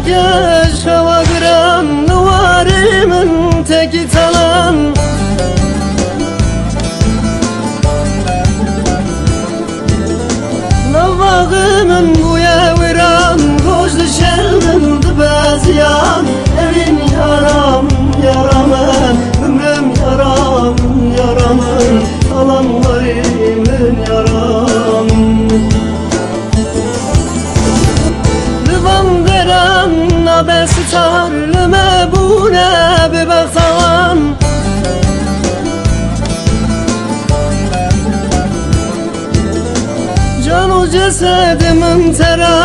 geç hava kıran, varımın teki talan. Lavağımın buya viran, koştu şermin dıbeziyan. Evin yaram yaramın, ömrüm yaram yaramın, alanlarımın yaram. Livan veren abesi tarlıme, bu ne bir baktavan. Canu cesedimin teran